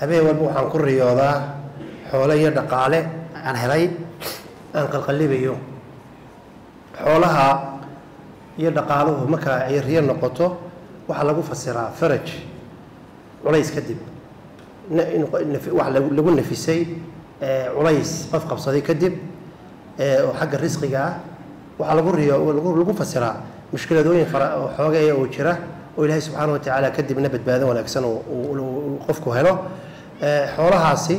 habeen walba waxaan ku riyoodaa xoolo iyo dhaqaale aan helay aan qalqalibayo xoolaha iyo dhaqaaluhu marka ay riyo noqoto waxa lagu fasiraa faraj culays kadib wax lagu nafisay culays qof qabsaday kadib oo xagga risqiga ah waxa lagu fasiraa mushkiladooyin xoogay oo jira oo Ilaahay subhanahu wa ta'ala kadibna badbaado wanaagsan oo qofku helo xoolahaasi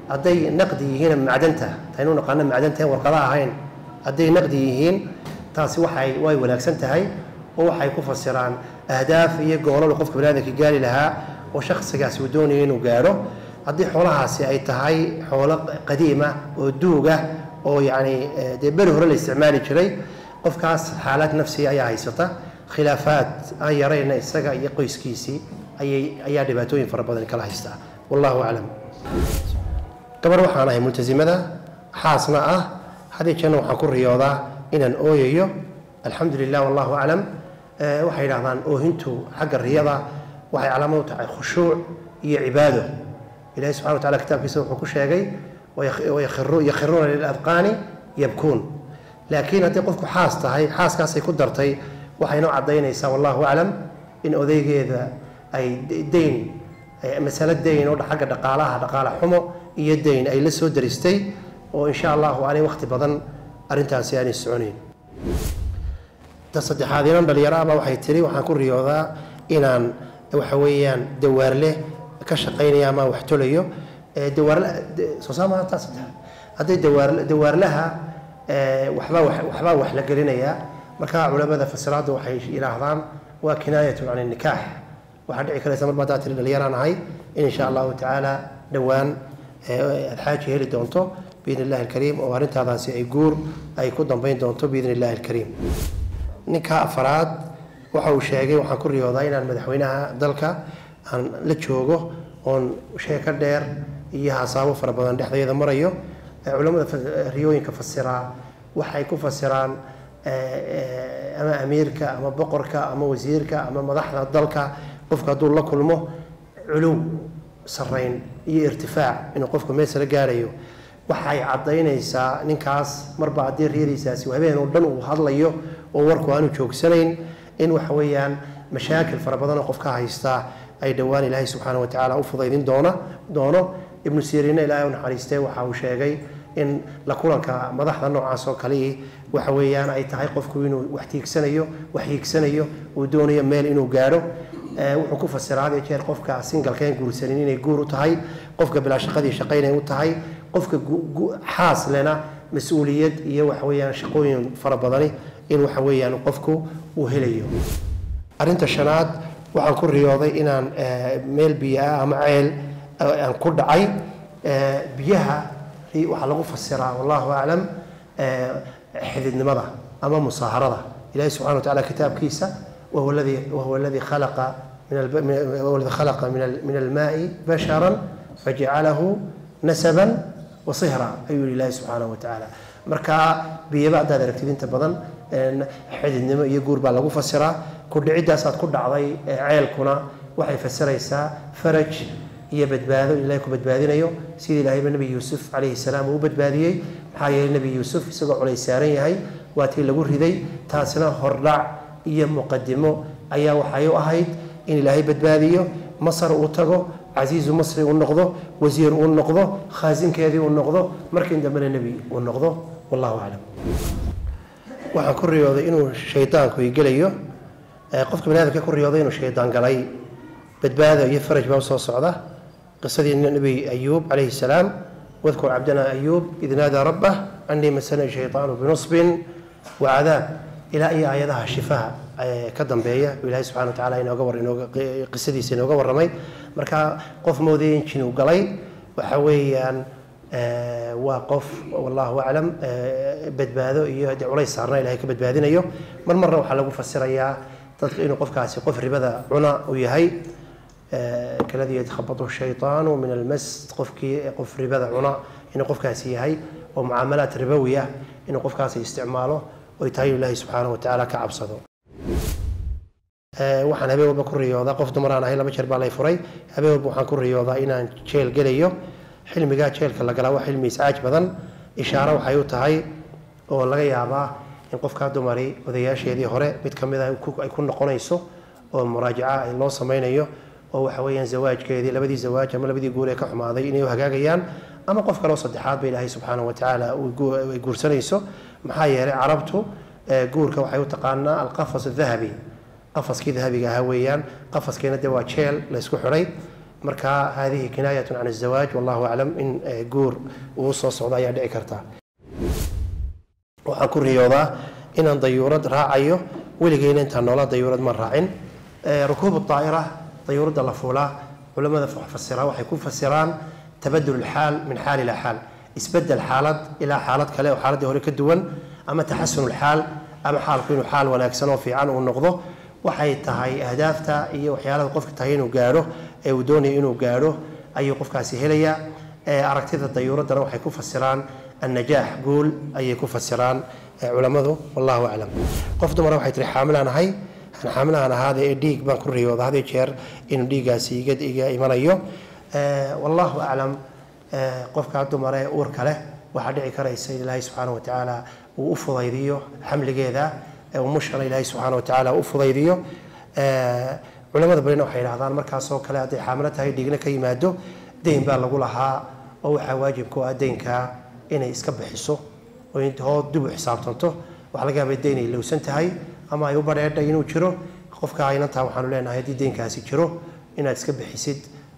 haday naqdi yihiin macdanta taynu naqaan macdanta warqadaha ahayn haday naqdi yihiin taasi way wanaagsan tahay oo waxay ku fasiraan ahdaaf iyo go'aano qofka bani'aadamka gaari lahaa oo shakhsigaasi uu doonayo inuu gaaro haddii xoolahaasi ay tahay xoolo qadiima oo duuga oo yani dee beri hore la isticmaali jiray qofkaas xaalad nafsi ayaa haysata khilaafaad aan yarayna isaga iyo qoyskiisii ayaa dhibaatooyin fara badan kala haystaa wallahu a'lam gabar waxaan ahay multazimada xaasna ah hadii jeena waxaan ku riyoodaa inaan ooyayo alxamdulilah wallahu a'lam waxay yiraahdaan oohintu xagga riyada waxay calaamad u tahay khushuuc iyo cibaado ilaahay subhanahu wa ta'ala kitaabkiisa wuxuu ku sheegay ويخرون للأذقان يبكون لكن هذه قفك حاس تهي حاس كاسي كدر تهي وحينو عضينيسا والله أعلم إن أذيك إذا أي دين مسألة دين ولا حاجة دقالة حمو هي الدين أي لسه درستي وإن شاء الله عليه وقت بدن أرنتها سياني السعونين تصدق هذه بل يرى وحي تري وحنكون رياضة إن وحويان دوار له كشقين يا ما وحتليه دوار سوسامة تصدق هذه دوار لها وحبا وحلا قرينيا مركا علماء فسراد وحي إلى هذان وكناية عن النكاح وحدعي كلا سمر بدات اللي يرانا هاي إن شاء الله تعالى دوان الحاجة هي اللي دونتو بإذن الله الكريم وارنت هذا سيقول أي كودن بين دونتو بإذن الله الكريم نكاح أفراد وحو شيء وحنكون رياضين عن مدحوينها ذلك عن لتشوجه on sheeko dheer iyo hasaabo fara badan dhexdeeda marayo culimada riyooyinka fasira waxay ku fasiraan ama amiirka ama boqorka ama wasiirka ama madaxda dalka qofka haduu la kulmo culuw sareyn iyo irtifaac inuu qofku meesha la gaarayo waxay cadeynaysaa ninkaas marba hadii riyadiisaasi habeen oo dhan uu hadlayo oo warku aanu joogsanayn in wax weeyaan mashaakil fara badan oo qofka haysta أي دوان الله سبحانه وتعالى أفضل دونه ابن سيرين إلهي ونحرسته وحاو شيغي إن لكولك مدحض النوع عاصو كليه وحويان أي تحقف كوينو وحيك سنيو ودوني يميل إنو قارو وحكوف السرعة يكير قفك سنجل كين قول سنين يقولوا تهي قفك بلا شقدي شقين وتهي قفك حاس لنا مسؤولية إيه وحويان شقوين فربضاني إن وحويان قفكو وهليو أرنت الشناد waxaan ku riyooday inaan meel biyo ama ceel aan ku dhacay biyaha waxa lagu fasiraa wallahu a'lam xididnimada ama musaaharada ilaahay subhanahu wa ta'ala kitaabkiisa وهو الذي خلق من الماء بشرا فجعله نسبا وصهرا أي الله سبحانه وتعالى marka biyo baad aragtid inta badan xididnimo iyo guur baa lagu fasiraa ku dhicidaas aad ku dhacday ceelkuna waxay fasiraysaa faraj iyo badbaado ilaahay ku badbaadinayo sidii ilaahay nabi yuusuf alayhi salaam uu badbaadiyay maxaa yeelay nabi yuusuf isagoo culays saaran yahay waatii lagu riday taasina hordhac iyo muqaddimo ayaa waxay u ahayd in ilaahay badbaadiyo masar uu tago عزيز مصري ونقضه وزير ونقضه خازن كذي ونقضه مركن دمنا النبي ونقضه والله أعلم وحكون رياضي إنه الشيطان كوي قليه قفك من هذا ككون رياضي إنه الشيطان قلي بدباذا يفرج بوصة صعدة قصة النبي أيوب عليه السلام واذكر عبدنا أيوب إذ نادى ربه أني مسني الشيطان بنصب وعذاب إلى أي آياتها الشفاء كدم بيا بالله سبحانه وتعالى إنه قبر إنه قصدي سنه قبر رمي مركا قف مودين شنو قلي وحويان وقف والله أعلم بدباذو يدعو لي صارنا إلى هيك بدباذين أيوه مرة وحلقوا فسريا تذكر إنه قف كاسي قف ربذا عنا ويهي كالذي يتخبطه الشيطان من المس قف ربذا عنا إنه قف كاسي هي ومعاملات ربوية إنه قف كاسي استعماله ويتهيأ الله سبحانه وتعالى كعبصده waxaan habeen walba ku riyoodaa qof dumar aan ahay 2 jeer baa lay furay habeen walba waxaan ku riyoodaa inaan jeel gelayo xilmiga jeelka la galaa waa xilmi iscaaj badan ishaaro waxay u tahay oo laga yaabaa in qofka dumari odayaasheedii hore mid kamid ah ay ku noqonayso oo muraajaca ay loo sameeyo oo waxa weeyaan zawaajkeedii labadii zawaaj ama labadii guur ee ka xumaaday inay hagaagayaan ama qof kale oo saddexaad bay Ilaahay subxaanahu wa ta'ala uu guursanayso maxaa yeelay carabtu guurka waxay u taqaanaa alqafas adhahabi qafaskii dahabiga ah weeyaan qafaskeena de waa jeel la isku xiray marka هذه كناية عن الزواج والله أعلم إن جور وصوص عضايا دعي كرتا وحكون رياضة إن ضيورد راعيه ولقينا أنت نولا ضيورد من راعين ركوب الطائرة ضيورد الله فولا ولما فسرها وحيكون فسران تبدل الحال من حال إلى حال يتبدل حالات إلى حالات كلا وحالات هوريك الدول أما تحسن الحال أما حال كونه حال ونكسنه في عنه والنقضه waxay tahay ahdaafta iyo waxyaalaha qofka tahay inuu gaaro ee uu doonayo inuu gaaro ayuu qofkaasi helaya aragtida dayuuradana waxay ku fasiraan النجاح قول ay ku fasiraan culimadu wallahu a'lam qof dumar waxay tiri xaamilaanahay aan xaamilaana hada ee dhiig baan ku riyooda hada jeer in dhiigaasi iga imanayo wallahu a'lam qofka dumar ee uur kale waxa dhici karaysa Ilaahay subhanahu wa ta'ala uu u fudaydiyo xamligeeda ومشكلة إلهي سبحانه وتعالى وفضيليه علماء بيننا وحيرادان مركز سو كلا هذه حاملتها هي ديجنا كي مادو دين بالغولها أو حواجب كو دين كا إنه يسكب حسه وإنت هو دب حساب تنته وعلى جاب الدين اللي وسنتهاي أما يوبر عدا ينو شرو خوف كعينتها وحنو لنا هذه دين كاسي شرو إنه يسكب حسد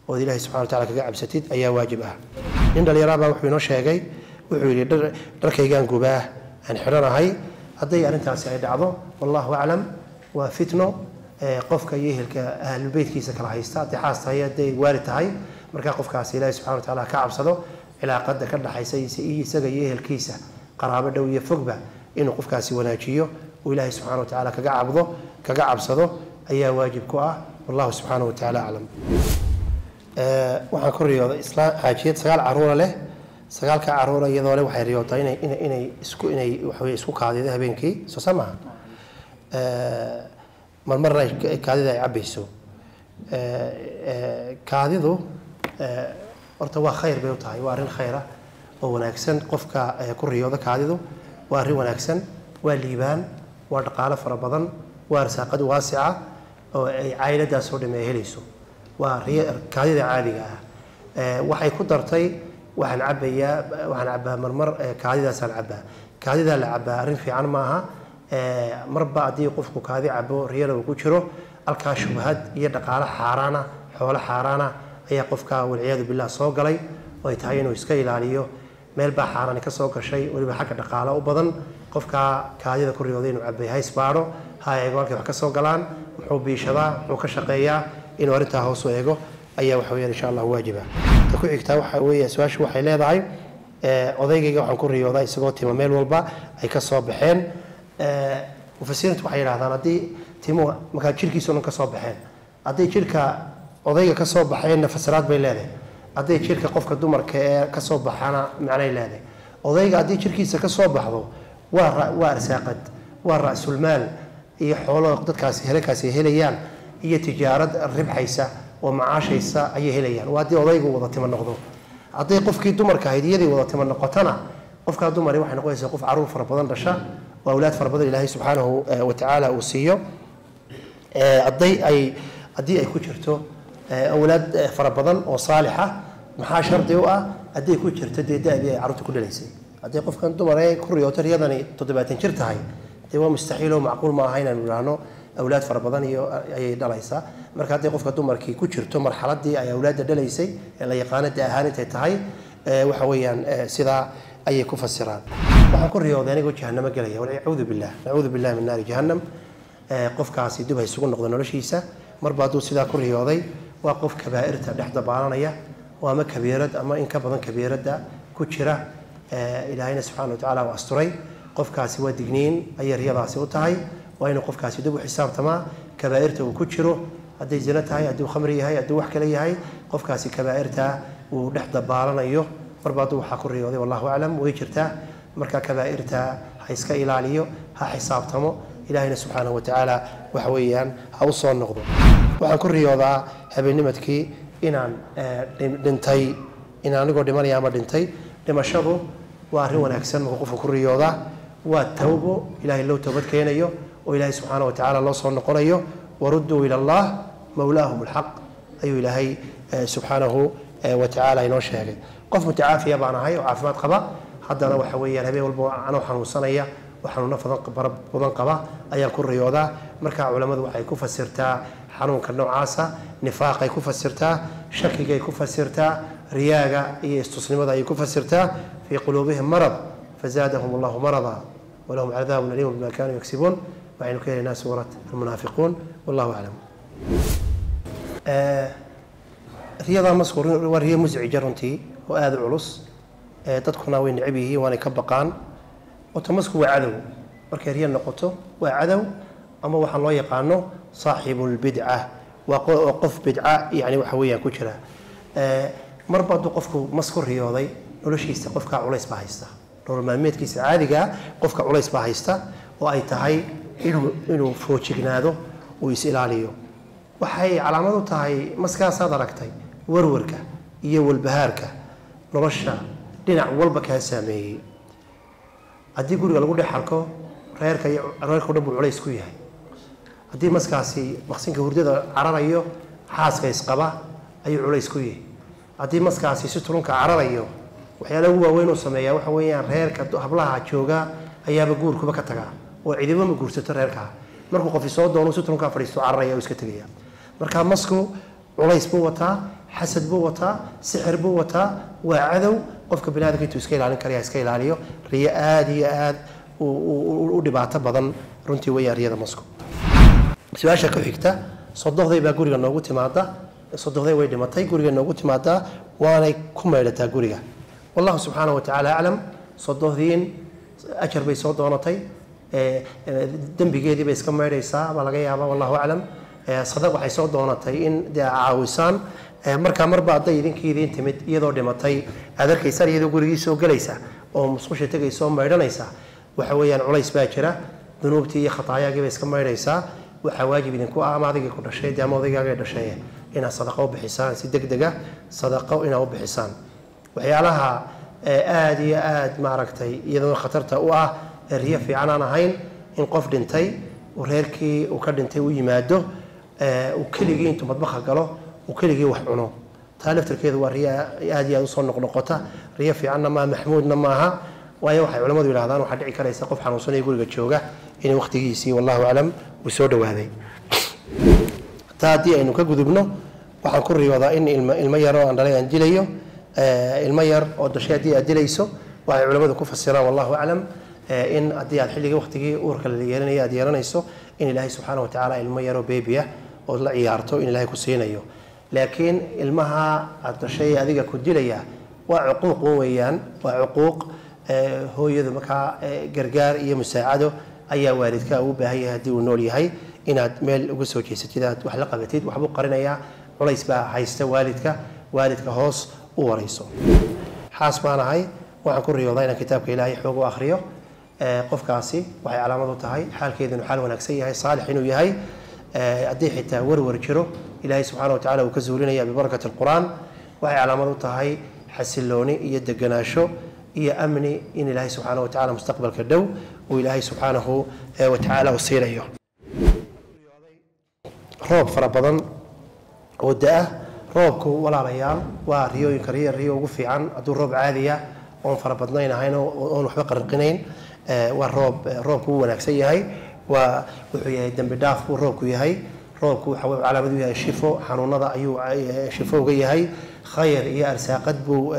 وذي الله سبحانه وتعالى كجعب ستيد أي واجبها إن اليرابة وحنا شاقي وحولي دركي جان جباه عن حرنا هاي هذي أنتاس عدو والله أعلم وفتنه قفك يهلك أهل البيت كيسك راح يستعطي حاسة هي دي وارد هاي مركا قفك الله سبحانه وتعالى كعب صدو إلى قد كرد حيسي سجى يهل كيسة قرابة دوية فقبة إنه قفك وناجيه وإله سبحانه وتعالى كعب صدو أي واجب كوا والله سبحانه وتعالى أعلم وحن كل رياضة إسلام حاجية سجال عرورة له سجال كعرورة يضاله وحي رياضة إني إسكو كادي ذا بينكي سوسمها مرة كادي ذا يعبيسو كادي ذو ارتوى خير بيوتاي وارين خيرة وناكسن قفك كل رياضة كادي ذو وارين وناكسن والليبان وارقالة فربضن وارساقد واسعة عائلة داسود ما يهليسو وكادي ذا عالية وحي كدرتي waxaan cabaa marmar kaadidaas aan cabaa kaadida la cabaa arin fiican maaha marba hadii qofku kaadi cabo riyada uu ku jiro alka shubhad iyo dhaqaale xaaraana xoolo xaaraana ayaa qofka walciyaadu billah soo galay oo tahay inuu iska ilaaliyo meel baa xaaraan ka soo gashay waliba xagga dhaqaale u badan qofka kaadida ku riyooday inuu cabay hay isbaaro hay eegolka wax ka soo galaan wuxuu biishadaa wuxuu ka shaqeeyaa inuu arinta hoos u eego ayaa wax weeyaan insha Allah waajiba ku xigtaa waxa weeye su'aashu waxay leedahay odaygayga waxaan ku riyoodaa isagoo timo meel walba ay ka soo baxeen mufasiriintu waxay yiraahdaan hadii timo marka jirkiisu ka soo baxeen hadii jirka odayga ka soo baxeen fasiraad bay leedahay hadii jirka qofka dumarka ee ka soo baxana macnay leedahay odayga hadii jirkiisa ka soo baxdo waa arsaaqad waa ra'sul maal iyo xoolo dadkaasi helayaan iyo tijaarad ribxaysa ومعاشيسا أي هليان وادي أضيق وضتم النقض أضيق قف كي دمر كهدية وضتم النقطنا قف كدمر واحد نقول قف عروف فربضان رشا وأولاد فربضان الله سبحانه وتعالى وصيه أدي كوشرتو أولاد فربضان وصالحة محاشر ديوء أدي كوشرتو دي دابي عروت كل ليس أدي قف كان دمر كوريوتر يضني تدباتين شرت هاي ديوء مستحيل ومعقول ما هينا نقولانو أولاد فربضان أي دلائسة marka hadii qofka dumarkii ku jirto marxaladii ay awlaad dhalaysay la yaqaanada ahaanta tahay waxa weeyaan sida ay ku fasiraan waxaan ku riyooday anigu jahannama galaya wala a'uudu billahi min naari jahannam qofkaasi dib ay isugu noqdo noloshiisa marba haduu sida ku riyooday waa qof kabaa'irta dhaxda baaranaya waa ma kabiirad ama in ka badan kabiirada ku jira ilaahayna subhanahu wa ta'ala waa asturay qofkaasi waa digniin ay riyadaasi u tahay waa inuu qofkaasi dib u xisaabtama kabaa'irta uu ku jiro هذه زينتها هذه خمرية هاي هذه وحكلية هاي قف كاسي كبائرتها ودحد بالنا يو مرباطو حكوري هذا والله أعلم ويجرتها مركا كبائرتها حيسك إلى عليو ها حساب تمو إلهنا سبحانه وتعالى وحويان هوصل نقضه وحكون رياضة هبنيمتكي إن دنتي إن أنا قد مريا ما دنتي لما شابه وهو أحسن وقف كل رياضة والتوبة إلهي الله توبت كينيو وإلهي سبحانه وتعالى الله صلى الله عليه وردوا إلى الله مولاهم الحق أي إلهي سبحانه وتعالى ينوشه قف متعافية بعنا هاي وعافمات قبا حتى أنا وحويا الهبي والبوع أنا وحنو صنية وحنو نفض بدن قبا أي كل رياضة مركع علماء وحي كوفا سرتا حنون كنوع عاسة نفاق يكوفا سرتا شك يكوفا سرتا رياقة يستسلم ذا يكوفا سرتا في قلوبهم مرض فزادهم الله مرضا ولهم عذاب أليم بما كانوا يكسبون وعين كل الناس سورة المنافقون والله أعلم. رياضة مسكور وهي مزعجة رنتي وهذا العلوس تدخلنا وين عبيه وانا كبقان وتمسك وعدو مركريا نقطه وعدو أما وحن الله يقانو صاحب البدعة وقف بدعة يعني وحويا كشرة مربط قفك مسكور رياضي نولش يستقفك عليس بهايستا نورمالميت كيس عادية قفك عليس بهايستا وأي تهاي إنه فوتشينادو ويسأل عليه وحي علامته تهاي مسكا صادركتي ورورك يو البهارك نرشة دينا والبك هسامي أدي يقول لو ده حركه رأيك ودبو عليه سكويه أدي مسكاسي مخسين كوردة عراريو حاس كيس قبا أي عليه سكويه أدي مسكاسي سترون كعراريو وحيا لو هو وينو سمية وحويا رأيك هبلها تشوجا أيام بقول كوبا كتجا وعيدوا ما بقول ستر رأيك مركو قفي صوت دونو سترون كفريستو عراريو وسكتجيا مركا مسكو عليه سبوتا حسد بوتا سحر بوتا وعدو قفك بنادك انتو اسكيل على كريا اسكيل عليو رياد ودبعته بدن runtii way ariyada Moscow su'aasha ku xigta sodohday baa guriga noogu timaada sodohday way dhimatay guriga noogu timaada waanay ku meelataa guriga wallahu subhanahu wa ta'ala a'lam sodohdin ajar bay soo doonatay dambigeedii bay iska meeraysaa baa laga yaabaa wallahu a'lam sadaq waxay soo doonatay in caawisaan marka marba aday idinkiidin timid iyadoo dhimatay aad arkaysan iyadoo gurigiisa soo galaysa oo musqusha tagayso meeranaysa waxa weeyaan culays baa jira dunuubtii iyo khataayagii bay iska meeraysaa waxa waajib idinku ah maadiga ku dhashay daamoodayga dhashay ina sadaqo bixisaan si degdeg ah sadaqo ina u bixisaan waxyaalaha aad iyo aad maaragtay iyadoo khatarta u ah riya fiican aan ahayn in qof dhintay oo reerkii uu ka dhintay u yimaado oo keligii intuu madbaxa galo oo keligii wax cuno taaliftarkeedu waa riya aad iyo aad u soo noqnoqota riya fiicanna ma maxmuudna maaha waayo waxay culimadu yiraahdaan waxa dhici karaysa qof xanuunsanay guriga jooga in waqtigiisii wallahu aalam uu soo dhawaaday taadi aynu ka gudubno waxaan ku riyoodaa in ilmo yar oo aan dhalay aan dilayo ilmo yar oo dashaadii aad dilayso waxay culimadu ku fasiraan wallahu aalam in haddii aad xilligii waqtigii uurka la yeelanayo aad yeelanayso in ilaahay subxaanahu wa tacaala ilmo yar oo beebi ah oo la ciyaarto in ilaahay ku siinayo laakiin ilmaha aad dashay adiga ku dilaya waa cuquuq weeyaan waa cuquuq hooyadu markaa gargaar iyo musaacado ayaa waalidka u baahan yahay haddii uu nool yahay inaad meel uga soo jeesatid aad wax la qabatid waxbuu qarinayaa culays baa haysta waalidka hoos u warayso xaas baan ahay waxaan ku riyoodaa inaan kitaabka ilaahay xoog u akhriyo qofkaasi waxay calaamad u tahay xaalkeedinu xaal wanaagsan yahay saalix inuu yahay haddii xitaa warwar jiro ilaahay subxaana wa tacaala uu ka zuulinaya bibarakati alqur'aan waxay calaamad u tahay xasilooni iyo deganaasho iyo amni in ilaahay subxaanahu wa tacaala mustaqbalka dhow uu ilaahay subxaanahu wa tacaala u siinayo roob fara badan oo da-ah roobku walaalayaal waa riyooyinka riyo ugu fiican hadduu roob caadiya oon fara badnayn ahayn oon waxba qarqinayn waa roobku u wanaagsan yahay waa wuxuu yahay dembi dhaaf buu roobku yahay roobku waxa uu calaamad u yahay shifo xanuunada ayuu shifo uga yahay khayr iyo arsaaqad buu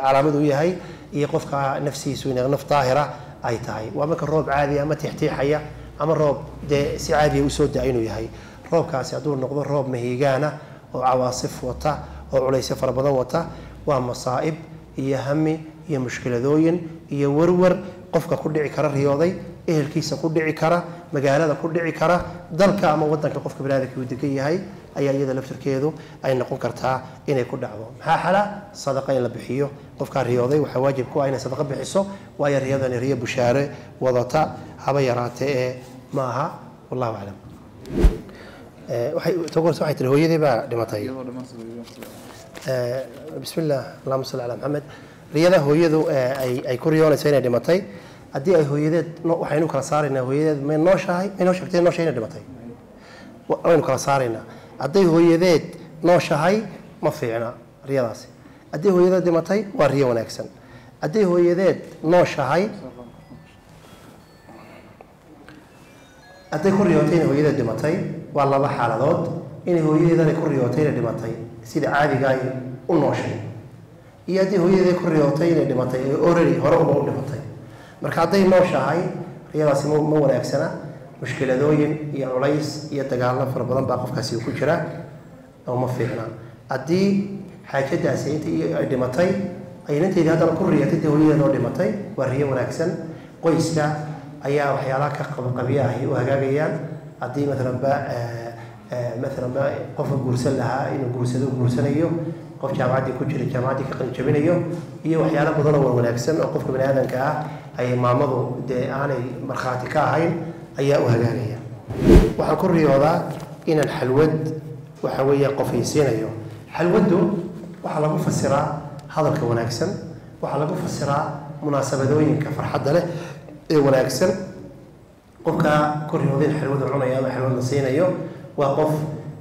calaamad u yahay iyo qofka nafsiisu inay naf daahira ay tahay waa marka roob caadi ama tixtiixaya ama roob de si caadi u soo daa inuu yahay roobkaasi hadduu noqdo roob mahigaana oo cawaasif wata oo culays fara badan wata waa masaa'ib iyo hami iyo mushkiladooyin iyo warwar qofka ku dhici kara riyooday ehelkiisa ku dhici kara magaalada ku dhici kara dalka ama wadanka qofka balaadka uu degan yahay ayaa iyada laftirkeedu ay noqon kartaa inay ku dhacdo maxaa xala sadaqa in la bixiyo qofka riyooday waxa waajib ku ah inay sadaqa bixiso waa yariyadani riyo bushaare wadata haba yaraatee maaha wallahu a'lam waxay tiri hooyadii baa dhimatay بسم الله اللهم صل على محمد riyada hooyadu ay ku riyoonayso inay dhimatay haddii ay hooyadeed waxaynu kala saaraynaa hooyadeed may nooshahay may noo sheegtay nooshahay inay dhimatay waynu kala saaraynaa hadday hooyadeed nooshahay ma fiicna riyadaasi haddii hooyadeed dhimatay waa riyo wanaagsan haddii hooyadeed nooshahay hadday ku riyootay inay hooyadeed dhimatay waa laba xaaladood inay hooyadeedan ku riyootay inay dhimatay sida caadiga ay u nooshay iyo haddii hooyadeed ku riyootay inay dhimatay already hore uba u dhimatay marka hadday nooshahay riyadaasi ma wanaagsana mushkiladooyin iyo culays iyo dagaallo fara badan baa qofkaasi ku jira oo ma fiicna haddii xaajadaasi intii ay dhimatay ay ninteedii haddana ku riyotay dee hooyadeed oo dhimatay waa riyo wanaagsan qoyska ayaa waxyaalaha ka qabqabiya ahi u hagaagayaan haddii مثلا قف guursan lahaa inuu guursanayo qof jaamacaddii ku jira jaamacaddii ka qalin jabinayo iyo waxyaalo badan oo wanaagsan oo qofka bani aadanka ah ay maamadu dee aanay markhaati ka ahayn ayaa u hagaagaya waxaan ku riyoodaa inaan xalwad waxa weeye qofaysiinayo xalwaddu waxaa lagu fasiraa hadalka wanaagsan waxaa lagu fasiraa munaasabadooyinka farxadda leh ee wanaagsan qofka ku riyooday in xalwad cunaya ama xalwad la siinayo waa qof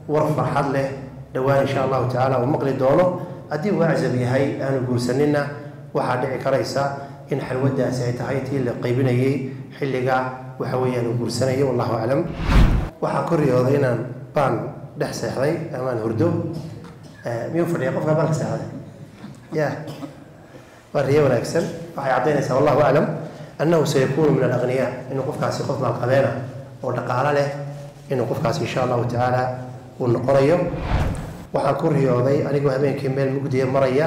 war farxad leh dhawaan insha allahu tacaala uu maqli doono haddii uu aczab yahay aanu guursanina waxaa dhici karaysa in xalwadaasi ay tahay tii la qaybinayay xilliga waxa weeyaan uu guursanayo wallahu aclam waxaa ku riyooday inaan baan dhex seexday amaan hurdo miyuu fadhiya qofka baan ka seexday ya waa riyo wanaagsan waxay caddaynaysaa wallahu aclam annahu sayakuunu min alaqniyaa inuu qofkaasi qof maalqabeena oo dhaqaalo leh inuu qofkaasi insha allahu tacaala uu noqonayo waxaan ku riyooday anigoo habeenkii meel mugdiya maraya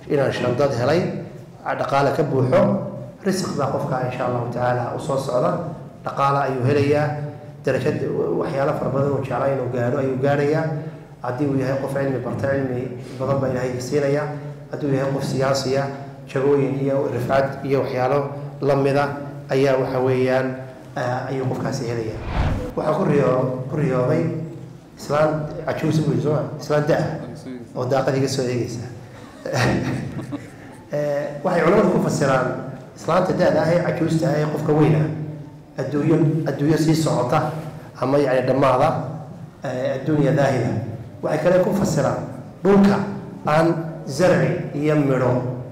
inaan shandad helay dhaqaale ka buuxo risiq baa qofka insha allahu tacaala u soo socda dhaqaale ayuu helayaa darajad waxyaalo fara badan uu jeclaa inuu gaadho ayuu gaadhayaa haddii uu yahay qof cilmi barta cilmi badan baa ilaahay siinaya haddii uu yahay qof siyaasiya jagooyin iyo rifcad iyo waxyaalo lamida ayaa waxa weeyaan ayuu qofkaasi helayaa waxaan ku riyooday islaan cajuus buu soo islaan daa oo daaqad iga soo eegaysa waxay culimadu ku fasiraan islaanta daada ah ee cajuusta ah ee qofka weyna adduunyo sii socota ama yani dhammaada adduunya daahida waxay kale ku fasiraan dhulka aan zarci iyo midho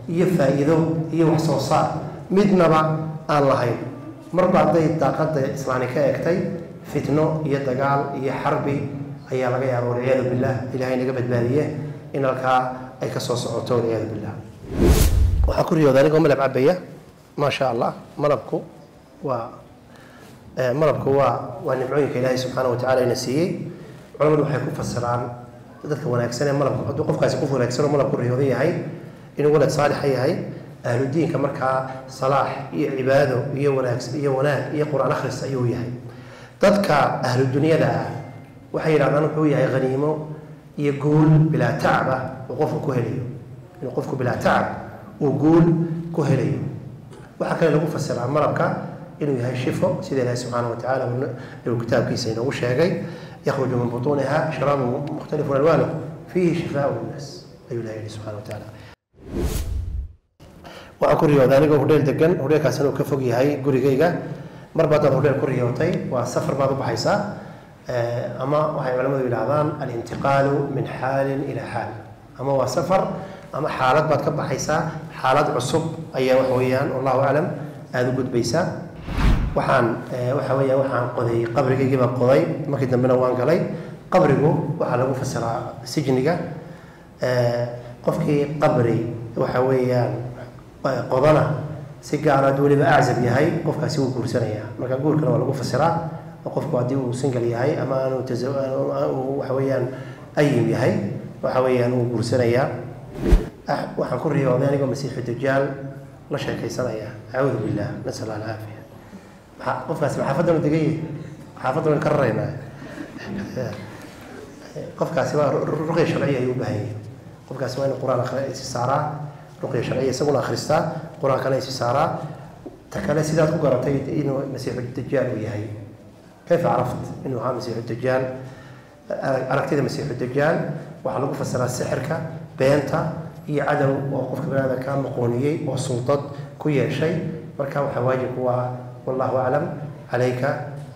iyo faa'iido iyo wax soo saar midnaba aan lahayn marba hadday daaqada islaani ka eegtay fitno iyo dagaal iyo xarbi ayaa laga yaaba walciyaadu billah ilaahay naga badbaadiye in halkaa ay ka soo socoto walciyaadu billah waxaan ku riyooday anigoo malab cabaya maasha allah malabku waa nimcooyinka ilaahay subxaana wa tacaala ina siiyey culamadu waxay ku fasiraan dadka wanaagsan ee malabku hadduu qofkaasi qof wanaagsan oo malabku riyoodan yahay inuu walad saalixa yahay ahludiinka markaa salaax iyo cibaado iyo wanaag iyo qur-aan akhris ayuu yahay dadka ahlu dunyada ah waxay yidhahdaan wuxuu yahay haniimo iyo guul bilaa tacab ah oo qofku ku helayo inuu qofku bilaa tacab uu guul ku helayo waxaa kale lagu fasiraa malabka inuu yahay shifo sida ilaahi subxaana wa tacaala uu kitaabkiisa inoogu sheegay yakhruju min butuuniha sharaabun mukhtalifun alwaanu fiihi shifaau linnaas ayuu ilahi yihi subxana wa tacaala waxaan ku riyooday anigoo hudheel degan hudheelkaasina uu ka fog yahay gurigayga marba haddaad hudheel ku riyootay waa safar baad u baxaysaa ama waxay culamadu yidhaahdaan alintiqaalu min xaalin ilaa xaal ama waa safar ama xaalad baad ka baxaysaa xaalad cusub ayaa wax weeyaan wallahu aclam aada u gudbaysaa waxaan qoday qabrigaygii baa qoday markii dambena waan galay qabrigu waxaa lagu fasiraa sijniga qofkii qabri waxa weeyaan qodana si gaar ah weliba aczab yahay qofkaasi wuu guursanayaa marka guurkana waa lagu fasiraa qofku haddii uu single yahay ama aanu waxa weeyaan ayim yahay waxa weeyaan wuu guursanayaa waxaan ku riyooday anigoo masiixu dajaal la sheekaysanaya acuudu billah nasal allah alcaafiya qofkaasi maxaafaddan u degan yahay maxaafaddan ka raraynaa qofkaasi waa ruqya sharciya ayuu u baahan yahay qofkaasi waa in qur-aan isi saaraa ruqya sharciya isaguna akhristaa qur-aankana isi saaraa ta kale sidaad ku garatay inuu masiixu dajaal uu yahay كيف عرفت إنه ها مسيح الدجال؟ أركتي مسيح الدجال وحلقوا فسر السحر بينتا هي عدو وقف بهذا كان مقونيي وسلطة كل شيء مركب حواجب والله أعلم عليك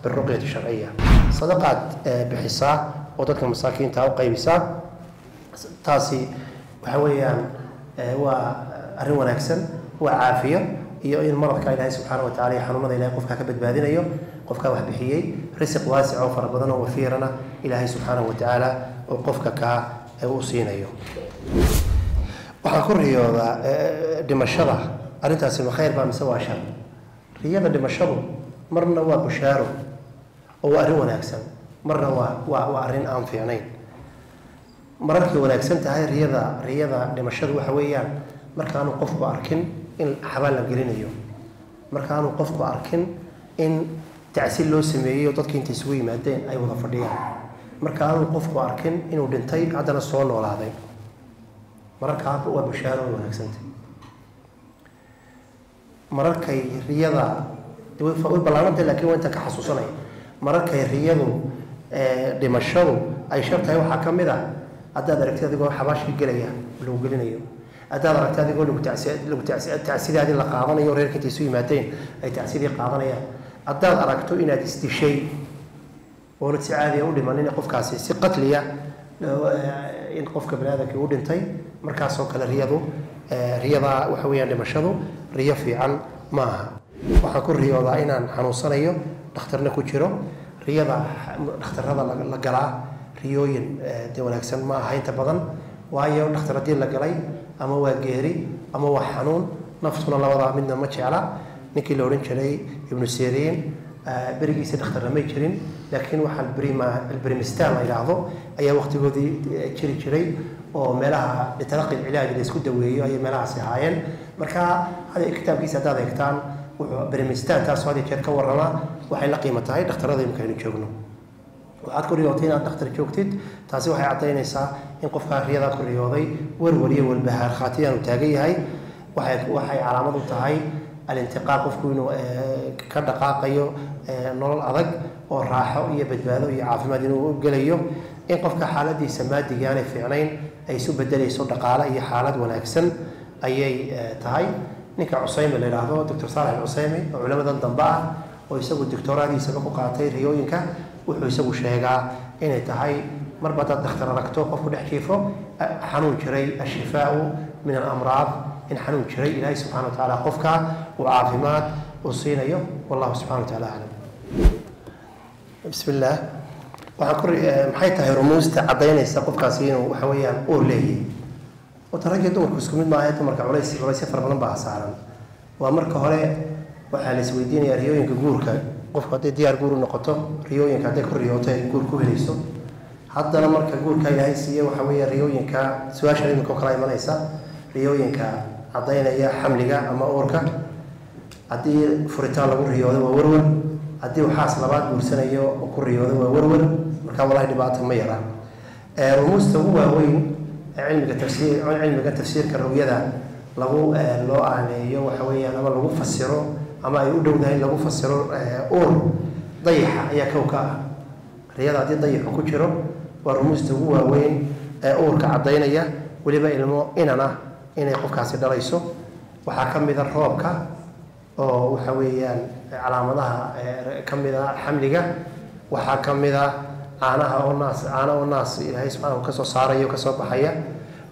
بالرقية الشرعية. صدقات بحساب وضدك المساكين تاو قيبسا تاسي وحويان وأرن ونكسن وعافية iyo in marka Ilaahay subhanahu wa ta'ala xanuunada Ilaahay qofka ka badbaadinayo qofka wax bixiyay risiq waasic oo fara badan oo wafiirana Ilaahay subhanahu wa ta'ala oo qofka ka u siinayo waxa ku riyooda dhimashada arintaasi ma khayr baa mise waa shar riyada dhimashadu marna waa bushaaro oo arrin wanaagsan marna waa arrin aan fiicnayn mararkii wanaagsan tahay riyada dhimashadu waxa weeyaan marka aanu qofku arkin in xabaal la gelinayo marka aanu qofku arkin in tacsiil loo sameeyo dadkii inta isugu yimaadeen ay wada fadhiyaan marka aanu qofku arkin inuu dhintay haddana soo noolaaday mararka waa bushaaro wanaagsan mararkay riyada way balaarantay laakiin waa inta ka xasuusanay mararkay riyadu dhimashadu ay shartahay waxa kamid ah haddaad aragtid adigoo xabaashi gelaya lagu gelinayo haddaad aragtid adigoo lagu tacsiidaadi la qaadanayo reerka inta isu yimaadeen ay tacsiidii qaadanayaan haddaad aragto inaad isdishay oo si caadi ah u dhimanin qofkaasi si qatliya in qofka bani'aadamka uu dhintay markaas oo kale riyada waxa weeyaan dhimashadu riyo fiican maaha waxa ku riyoodaa inaan xanuunsanayo dhakhtarna ku jiro riyada dhakhtarada la galaa riyooyin wanaagsan ma aha inta badan waayo dhakhtaradii la galay ama waa geeri ama waa xanuun naftuna labada midna ma jecla ninkii la oran jiray ibnu Siriin berigiisa dhakhtarna ma jirin laakiin waxa albarimistaan la yiraahdo ayaa waqtigoodii jiri jiray oo meelaha talaqi ilaaj la isku daweeyo ay meelahaas ahaayeen marka hada kitaabkiisa hadaad eegtaan wuxuu barimistaan taas oo jeer ka warrama waxay la qiimo tahay dhakhtarada imka aynu joogno waxaad ku riyootay inaad dhakhtar joogtid taasi waxay cadaynaysaa in qofka riyada ku riyooday warwariyo walbahaar khaatiyan uu taagan yahay waxay calaamad u tahay الانتقاء قفكو إنه كدقاقيو نول أذق أو راحة إيه بدبادو إيه عافمة إنه قليو إن قفك حالة دي سماد يعني فعلين أي سو بدل يصير دقالة أي حالة ولا أكسن أي تهاي نك عصيم اللي راهو دكتور صالح العصيمي علماء الضباع ويسوي الدكتوراه دي سبقوا قاطير ريوينك ويسوي شيء إن تهاي مربطة دكتور ركتو قفكو نحكيفه حنون جري الشفاء من الأمراض إن حنون جري إلهي سبحانه وتعالى قفك وعافمات وصينا يوم والله سبحانه وتعالى أعلم. بسم الله. وحكر محيطها رموز تعطينا يسقف كاسين وحويا أولي. وترجع دور كسكمين معايا تمرك عليس سفر بلن بعصارا. وأمرك هراء وحال سويدين يا ريوين كجورك قفك ديار جور نقطة ريوين كذاك الريوتين جور كوهليسو. حتى لما كجور كإلهي سيا وحويا ريوين كسواش اللي مكوكراي ملايسا ريوين عطينا يا حملة أما أوركا عدي فريتان لو رياضة وورور عدي وحاس لبعض برسنية وكل رياضة وورور مركب والله دبعت ميرا رموز هو وين علم التفسير كالرؤية لو يعني يو حويا لما لو فسره أما يقولوا ده لو فسره أور ضيحة يا كوكا رياضة دي ضيحة كشرو والرموز هو وين أوركا عطينا يا واللي بقى إنه إننا إن يقف كاسر دريسو وحكم إذا الروبكا أو وحويا علامتها كم إذا حملة وحكم إذا أنا والناس إلهي سبحانه وكسر صاري وكسر بحية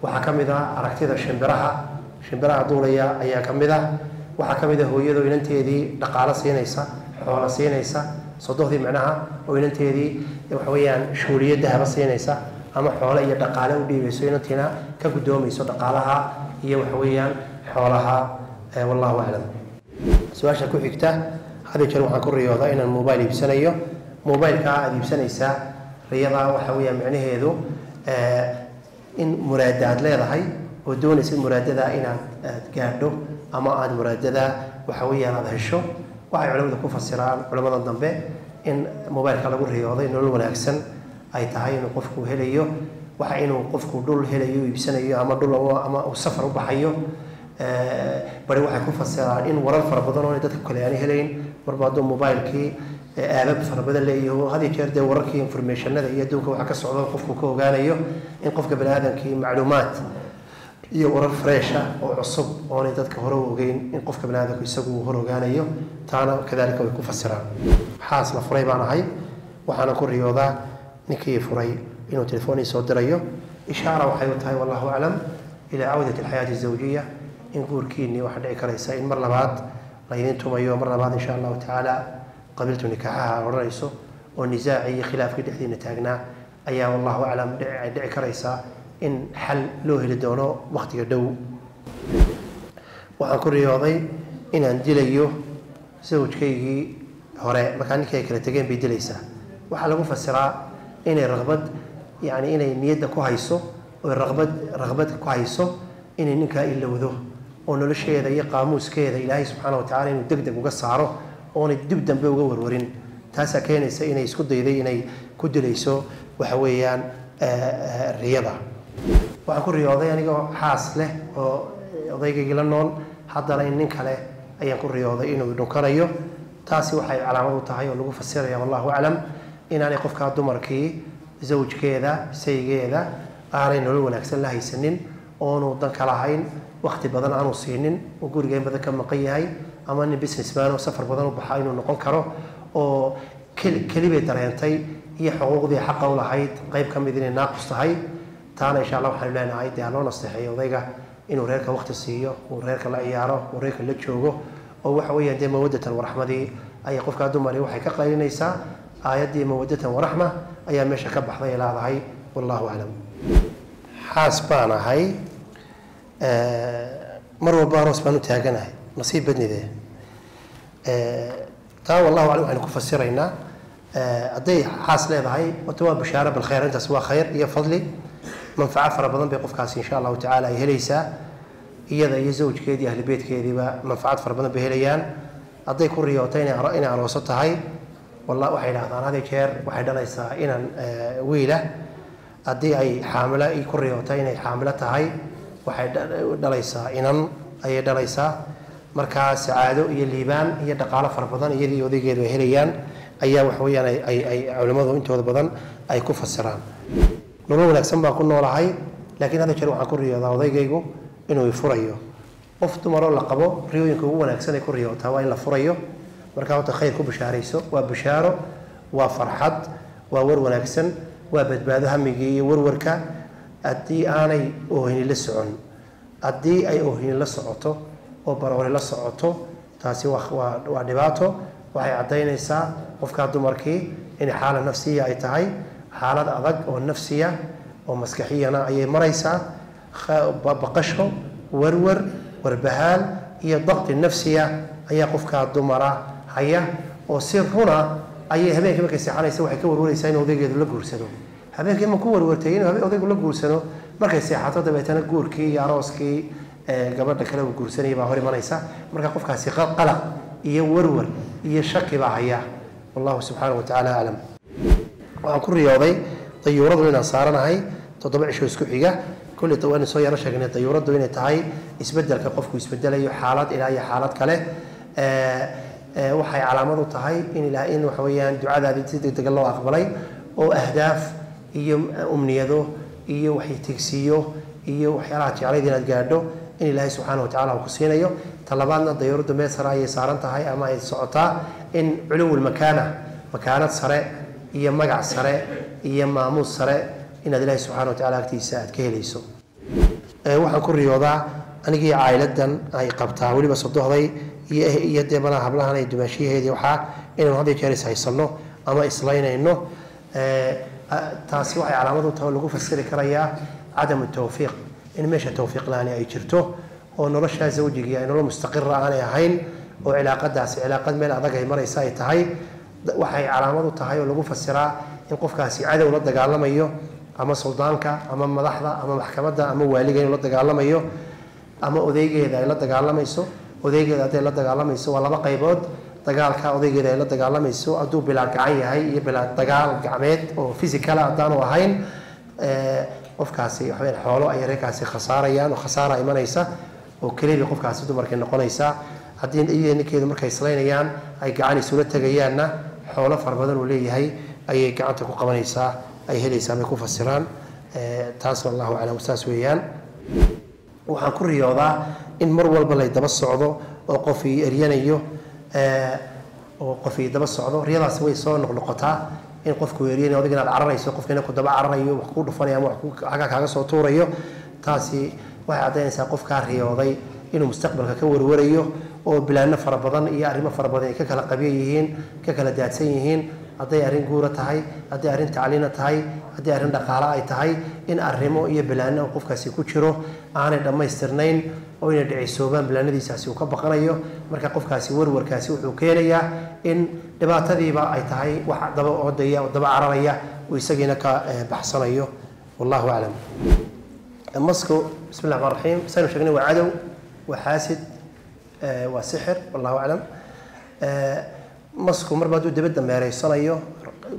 وحكم إذا عرفت إذا شمبرها دولية أي كم إذا وحكم إذا هو يدو ينتهي ذي دقالة سينيسا حوالة سينيسا صدق ذي معناها وينتهي ذي وحويا شورية ذهب سينيسا أما حوالة يدقالة ودي بيسوينتنا كقدوم يسود دقالها هي وحويا حولها والله أعلم. سؤال شكو حكته هذا يجرو حكو رياضة إن الموبايل يبسنيه موبايل كعاد يبسنيسا رياضة وحويا معناه هذو إن مرادات لا يضحي ودون اسم مرادة إن تجاهده أما عاد مرادة وحويا هذا الشو وحي علماء كوفة السرعان علماء الضنباء إن موبايل كعاد رياضة إنه المناكسن أي تعين قفكو هليو وحينو قفكو دول هليو يبسنيه أما دول أما السفر وبحيو bari waxay ku fasiraan in warar fara badan oo dadka kale aan heleen marbaado mobilkii aabab fara badan leeyahay hadii jeer dee wararkii informationada iyo adduunka waxa ka socda qofku ka ogaanayo in qofka bani'aadamkii macluumaad iyo warar fresh oo cusub oo ay dadka hore u ogeyn in qofka bani'aadamku isagu hore ogaanayo taana kadalika way ku fasiraan xaas la furay baan ahay waxaana ku riyoodaa ninkii furay inuu telefoon soo dirayo ishaara waxay u tahay wallahu a'lam ila awdati alxayaati azawjiyya in guurkiini waxa dhici karaysa in mar labaad la idin tumayo mar labaad insha Allah ta'ala qabiltu nikaha warayso oo nizaaci iyo khilaafkii dhexdiina taagnaa ayaa wallahu a'lam dhici karaysa in xal loo heli doono waqtiga dhow waxaan ku riyooday inaan dilayo zawjkaygii hore markaan ninkii kala tageen bay dilaysaa waxa lagu fasiraa inay raqbad yani inay niyada ku hayso oo raqbad ku hayso inay ninka ilowdo oo nolosheeda iyo qaamuuskeeda Ilaahay subhanahu wa ta'ala inuu degdeg uga saaro oo ay dib dambe uga warwarin taas keenaysa inay isku dayday inay ku dilayso waxa weeyaan riyada waxaan ku riyooday anigoo xaas leh oo odaygayga la nool haddana in nin kale ayaan ku riyooday inuu dhunkanayo taasi waxay calaamad u tahay oo lagu fasiraya wallahu a'lam inaanay qofka dumarkii zawjkeeda saygeeda aanay nolol wanaagsan la haysanin oonu dan kala hayn waqti badan aanu siinin oo guriga badan ka maqan yahay ama nin businessman oo safar badan u baxay inuu noqon karo oo kaliya dareentay iyo xuquuqdii xaq u lahayd qayb ka mid inay naaqus tahay taana insha Allah waxaan leenahay dee loo nasteexay odayga inuu reerka waqti siiyo oo reerka la ciyaaro oo reerka la joogo oo waxa weeyaan dee mawadatan wa rahmadii ay qofka dumar waxay ka qaylinaysaa aayadii mawadatan wa rahma ayaa meesha ka baxday ilaadahay wallahu a'lam xaas baan ahay mar walba aroos baan u taaganahay nasiib badnidee taa wallahu a'lam waxaan ku fasiraynaa haday xaas leedahay waa bishaara bil khayr intaas waa khayr iyo fadli manfaca fara badan bay qofkaas insha Allah ta'ala ay helaysaa iyada iyo zawjkeedii ahli beedkeediiba manfaacad fara badan bay helayaan haday ku riyootay inay arooso tahay wallahi waxay yiraahdaan hada jeer waxay dhalaysaa inaan wiila haddii ay xaamilo ay ku riyootay inay xaamilo tahay waxay dhalaysaa inan ayay dhalaysaa markaa sacaado iyo liibaan iyo dhaqaale fara badan iyadii odaygeedu ay helayaan ayaa wax weeyaan ay culimadu intooda badan ay ku fasiraan nolol wanaagsan baan ku noolahay laakiin hada jeer waxaan ku riyoodaa odaygaygu inuu furayo qof dumaroo la qabo riyooyinka ugu wanaagsan ay ku riyootaa waa in la furayo markaa wata khayr ku bishaarayso waa bishaaro waa farxad waa war wanaagsan waa badbaado hamigii iyo warwarka haddii aanay oohini la socon haddii ay oohini la socoto oo baroori la socoto taasi waa dhibaato waxay cadaynaysaa qofka dumarkii in xaalad nafsiya ay tahay xaalad adag oo nafsiya oo maskaxiyana ayay maraysaa baqasho warwar warbahaal iyo daqti nafsiya ayaa qofka dumara haya oo si runa ayay habeenkii markay seexanaysa waxay ka warwaraysaa in odaygeedu la guursado habeenkii ma ku warwartay in odaygu la guursado markay seexato dabeetana guurkii iyo arooskii gabadha kale uu guursanayay baa hor imanaysa marka qofkaasi qalaq iyo warwar iyo shaki baa haya wallahu subhanahu wa ta'ala a'lam waxaan ku riyooday dayuuradu inaan saaranahay 7 cisho isku xiga kulli tawaan soo yara sheegnay dayuuradu inay tahay isbedelka qofku isbedelayo xaalad ilaa iyo xaalad kale waxay calaamad u tahay in ilaahay in wax weeyaan ducadaadii si degdeg loo aqbalay oo ahdaaf iyo umniyado iyo waxay tigsiyo iyo waxyaalaha jecelayd inaad gaadho in ilaahay subhanahu wa ta'ala ku siinayo talabaadna dayuuradu meel sare ay saaran tahay ama ay socotaa in culumul makaanad sare iyo magac sare iyo maamuus sare inaad ilaahay subhanahu wa ta'ala agtiisa aad ka helayso waxaan ku riyoodaa anigii caailadan ay qabtaa waliba sodohday iyo deebana hablahan ay dumaashiyeedii waxa inaan hadii jeer haysano ama islaynayno taasi waxay calaamad u tahay lagu fasiri karayaa cadam tawfiiq in meesha tawfiiq laani ay jirto oo nolosha zawjiga ay nolol mustaqir aan ahayn oo cilaaqadaasi cilaaqad meel adag ay maraysa ay tahay waxay calaamad u tahay oo lagu fasiraa in qofkaasi cadow la dagaalamayo ama suldaanka ama madaxda ama maxkamadda ama waaliga in la dagaalamayo ama odaygeeda ay la dagaalamayso odaygeeda haday la dagaalamayso waa laba qaybood dagaalka odaygeeda ay la dagaalamayso aduu bilaa gacan yahay iyo bilaa dagaal gacmeed oo physical aanu ahayn qofkaasi waxay xoolo ay reerkaasi khasaarayaan oo khasaara imanaysa oo kaliya qofkaasi dumarkii noqonaysa hadii ay ninkeedu markay islaynayaan ay gacan isula tagayaanna xoolo fara badan uu leeyahay ayay gacanta ku qabanaysaa ay helaysaa bay ku fasiraan taas wallahu aclam saas weeyaan waxaan ku riyoodaa in mar walba lay daba socdo oo qof ii eryanayo oo qof ii daba socdo riyadaasi way soo noqnoqotaa in qofku eryanayo adiga inaad cararayso qofkina ku daba cararayo wax ku dhufanaya ama wax ku kaaga soo tuurayo taasi waxay caddaynaysaa qofkaa riyooday inuu mustaqbalka ka warwarayo oo bilaano fara badan iyo arrimo fara badan ay ka kala qabiyo yihiin ka kala daadsan yihiin hadday arrin guura tahay hadday arrin tacliina tahay hadday arrin dhaqaale ay tahay in arrimo iyo bilaano qofkaasi ku jiro aanay dhammaystirnayn oo inay dhicisoobaan bilaanadiisaasi uu ka baqanayo marka qofkaasi warwarkaasi wuxuu keenayaa in dhibaatadiiba ay tahay wax daba oodaya oo daba cararaya uu isagiina ka baxsanayo wallahu aclam masku bismi llahi raxmaan raxiim saynu sheegnay waa cadow waa xaasid waa sixir wallahu aclam masku marba hadduu dibadda meereysanayo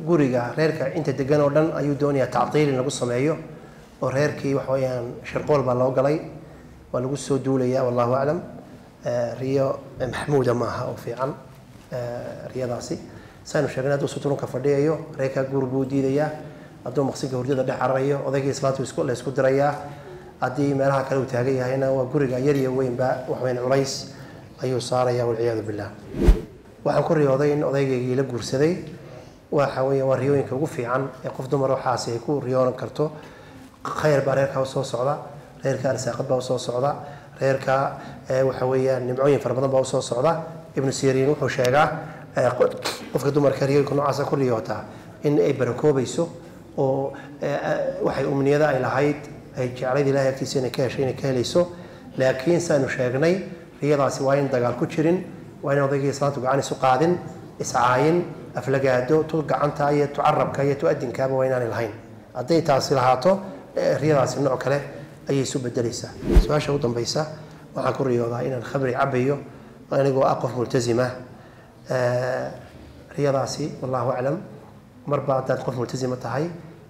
guriga reerka inta degan oo dhan ayuu doonayaa tacdiil in lagu sameeyo oo reerkii waxa weeyaan shirqool baa loo galay waa lagu soo duulayaa wallahu aclam riyo maxmuuda ma aha oo fiican riyadaasi saynu sheegnay hadduu suturunka fadhiyayo reerkaa guur buu diidayaa hadduu maqsinka hurdada dhex cararayo odaygii islaantu la isku dirayaa haddii meelaha kale uu taagan yahayna waa guriga yar iyo weynba waxweyn culays ayuu saaraya walciyaadu billah waxaan ku riyooday in odaygaygii la guursaday waxa weeye waa riyooyinka ugu fiican ee qof dumar waxaasi ay ku riyoonan karto khayr baa reerka u soo socda reerka arsaaqad baa u soo socda reerka waxa weeyaan nimcooyin fara badan baa u soo socda ibnu siriin wuxuu sheegaa qofka dumarka riyooyinka noocaasa ku riyootaa in ay barakoobayso oo waxay umniyada ay lahayd ay jeclayd ilaahay agtiisa inay ka heshay inay ka helayso laakiin saanu sheegnay riyadaasi waa in dagaal ku jirin waa in odaygii islaantu gacan isu qaadin iscaayin aflagaado tu gacanta iyo tu carabka iyo tu adinkaaba waa inaanay lahayn hadday taasi lahaato riyadaasi nooc kale ayay isu bedelaysaa su-aasha u dambaysa waxaan ku riyoodaa inaan khamri cabayo anigoo ah qof multazima riyadaasi wallahu aclam marba haddaad qof multazima tahay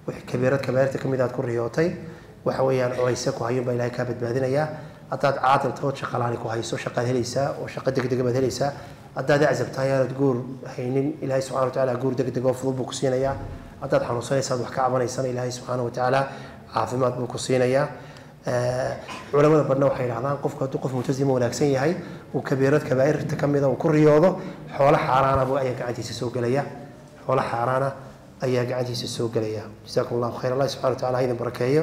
wixii kabaa'irta ka mid aad ku riyootay waxa weeyaan culayse ku hayun baa ilahay kaa badbaadinayaa haddaad caadil tahood shaqalaani ku hayso shaqaad helaysaa oo shaqo degdega baad helaysaa haddaad acjab tahay aanaad guur haynin ilaahay subxana watacaala guur degdeg oo fudud buu ku siinayaa haddaad xanuunsanaysaad wax ka cabanaysana ilaahay subxaana watacaala caafimaad buu ku siinayaa culamada badna waxay yidhahdaan qofku hadduu qof multazima wanaagsan yahay uu kabaa'irta ka mida uu ku riyoodo xoolo xaaraana ayaa gacantiisa soo gelaya xoolo xaaraana ayaa gacantiisa soo gelaya jasaakum allahu khayr allah subxana wataala ha idin barakeeyo